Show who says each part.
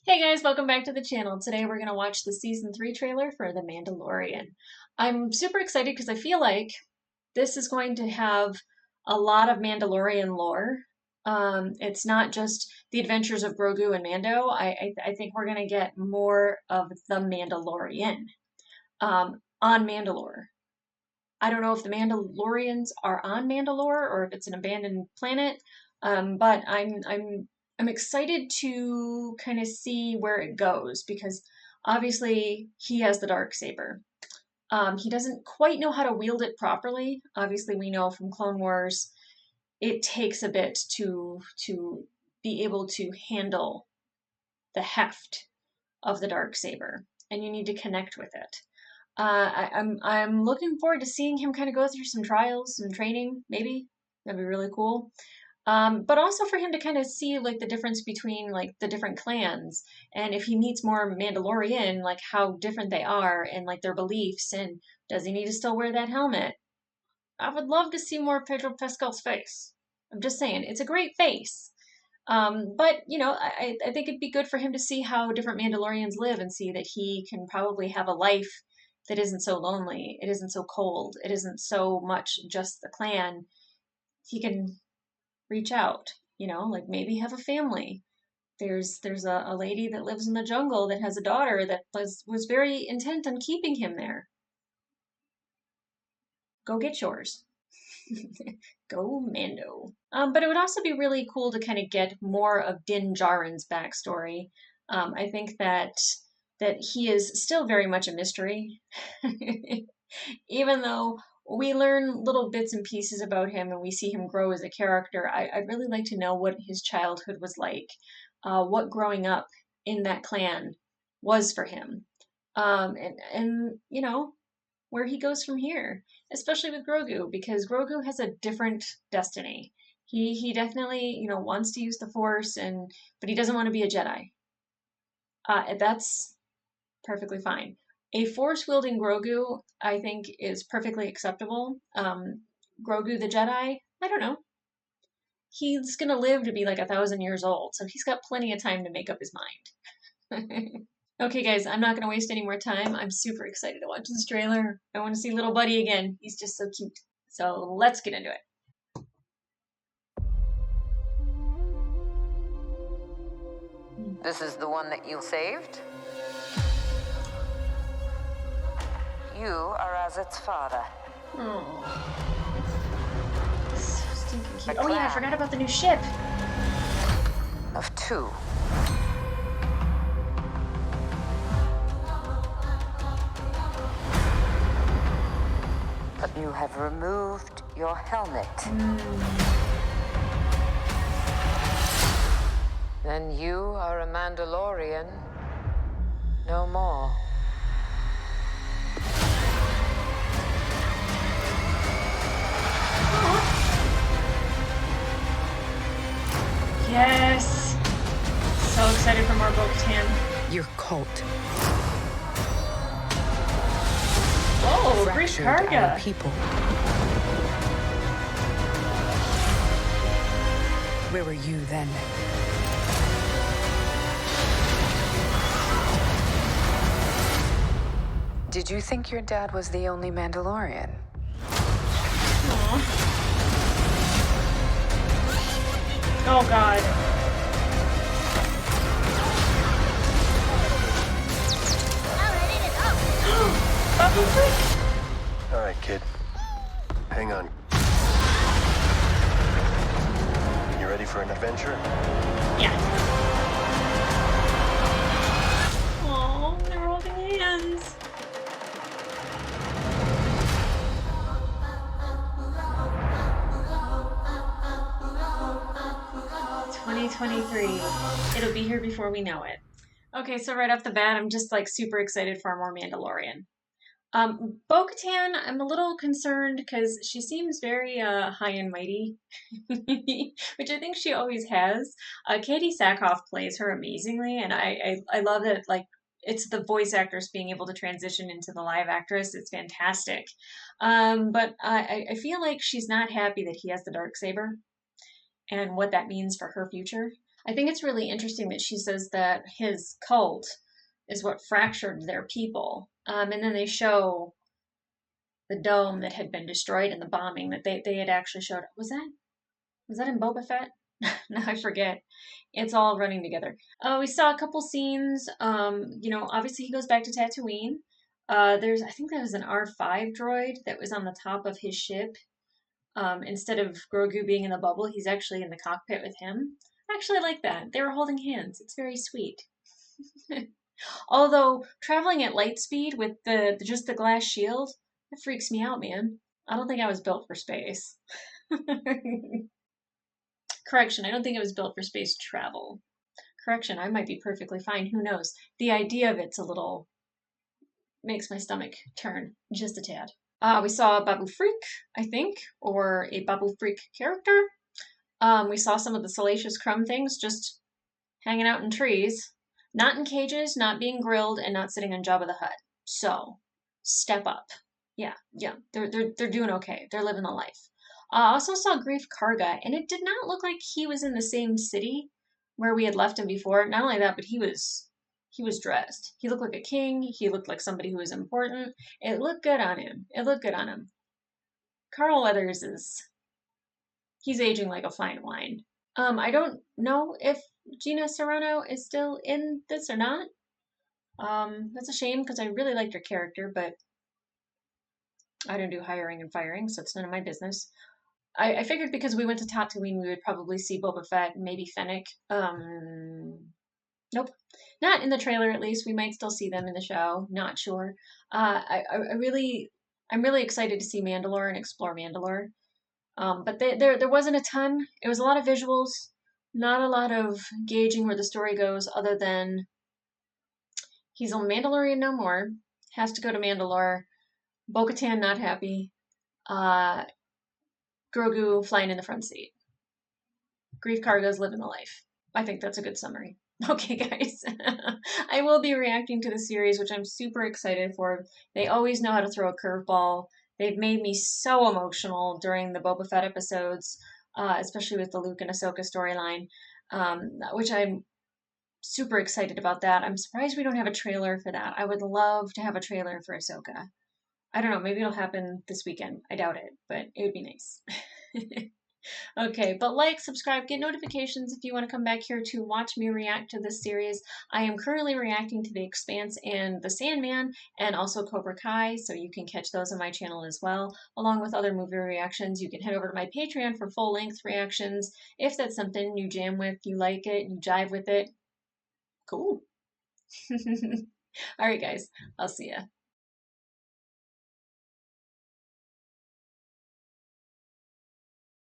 Speaker 1: Hey guys, welcome back to the channel. Today we're going to watch the season 3 trailer for The Mandalorian. I'm super excited because I feel like this is going to have a lot of Mandalorian lore. It's not just the adventures of Grogu and Mando. I think we're going to get more of the Mandalorian on Mandalore. I don't know if the Mandalorians are on Mandalore or if it's an abandoned planet, but I'm excited to kind of see where it goes because obviously he has the dark saber. He doesn't quite know how to wield it properly. Obviously, we know from Clone Wars it takes a bit to be able to handle the heft of the dark saber, and you need to connect with it. I'm looking forward to seeing him kind of go through some trials, some training, maybe. That'd be really cool. But also for him to kind of see like the difference between like the different clans, and if he meets more Mandalorian, like how different they are and like their beliefs, and does he need to still wear that helmet? I would love to see more Pedro Pascal's face. I'm just saying, it's a great face. But you know, I think it'd be good for him to see how different Mandalorians live and see that he can probably have a life that isn't so lonely, it isn't so cold, it isn't so much just the clan. He can reach out, you know, like maybe have a family. There's a lady that lives in the jungle that has a daughter that was very intent on keeping him there. Go get yours. Go Mando. But it would also be really cool to kind of get more of Din Djarin's backstory. I think that he is still very much a mystery, even though we learn little bits and pieces about him and we see him grow as a character. I'd really like to know what his childhood was like, what growing up in that clan was for him, and you know where he goes from here, especially with Grogu, because Grogu has a different destiny. He definitely, you know, wants to use the Force, and but he doesn't want to be a Jedi. That's perfectly fine. A Force wielding Grogu, I think, is perfectly acceptable. Grogu the Jedi, I don't know. He's gonna live to be like 1,000 years old, so he's got plenty of time to make up his mind. Okay, guys, I'm not going to waste any more time. I'm super excited to watch this trailer. I want to see little buddy again. He's just so cute. So let's get into it.
Speaker 2: This is the one that you saved? You are as its father.
Speaker 1: Oh, so stinking cute. Oh yeah, I forgot about the new ship.
Speaker 2: Of two. But you have removed your helmet. Then you are a Mandalorian no more.
Speaker 1: Yes. So excited for more Bo-Katan.
Speaker 3: Your cult.
Speaker 1: Oh, Greef Karga.
Speaker 3: Our people. Where were you then? Did you think your dad was the only Mandalorian?
Speaker 1: Aww. Oh God.
Speaker 4: All right, kid. Hang on. You ready for an adventure?
Speaker 1: Yeah. Oh, they're holding hands. '23. It'll be here before we know it. Okay, so right off the bat, I'm just like super excited for more Mandalorian. Bo-Katan, I'm a little concerned because she seems very high and mighty, which I think she always has. Katie Sackhoff plays her amazingly, and I love that like it's the voice actress being able to transition into the live actress. It's fantastic. But I feel like she's not happy that he has the dark saber and what that means for her future. I think it's really interesting that she says that his cult is what fractured their people. And then they show the dome that had been destroyed in the bombing that they had actually showed. Was that in Boba Fett? No, I forget. It's all running together. We saw a couple scenes. Obviously he goes back to Tatooine. I think that was an R5 droid that was on the top of his ship. Instead of Grogu being in the bubble, he's actually in the cockpit with him. I actually like that. They were holding hands. It's very sweet. Although traveling at light speed with just the glass shield, that freaks me out, man. I don't think I was built for space. Correction, I don't think it was built for space travel. Correction, I might be perfectly fine. Who knows? The idea of it's a little makes my stomach turn just a tad. We saw Babu Freak, I think, or a Babu Freak character. We saw some of the Salacious Crumb things just hanging out in trees, not in cages, not being grilled, and not sitting on Jabba the Hutt. So, step up. Yeah, they're doing okay. They're living the life. I also saw Greef Karga, and it did not look like he was in the same city where we had left him before. Not only that, but he was dressed. He looked like a king. He looked like somebody who was important. It looked good on him. Carl Weathers he's aging like a fine wine. I don't know if Gina Serrano is still in this or not. That's a shame because I really liked her character, but I don't do hiring and firing, so it's none of my business. I figured because we went to Tatooine, we would probably see Boba Fett, maybe Fennec. Nope, not in the trailer. At least we might still see them in the show. Not sure. I'm really excited to see Mandalore and explore Mandalore. But there wasn't a ton. It was a lot of visuals, not a lot of gauging where the story goes, other than he's a Mandalorian no more, has to go to Mandalore. Bo-Katan not happy. Grogu flying in the front seat. Greef Karga's living the life. I think that's a good summary. Okay, guys. I will be reacting to the series, which I'm super excited for. They always know how to throw a curveball. They've made me so emotional during the Boba Fett episodes, especially with the Luke and Ahsoka storyline, which I'm super excited about that. I'm surprised we don't have a trailer for that. I would love to have a trailer for Ahsoka. I don't know, maybe it'll happen this weekend. I doubt it, but it would be nice. Okay, but like, subscribe, get notifications if you want to come back here to watch me react to this series. I am currently reacting to The Expanse and The Sandman, and also Cobra Kai, so you can catch those on my channel as well, along with other movie reactions. You can head over to my Patreon for full-length reactions. If that's something you jam with, you like it, you jive with it, cool. Alright guys, I'll see ya.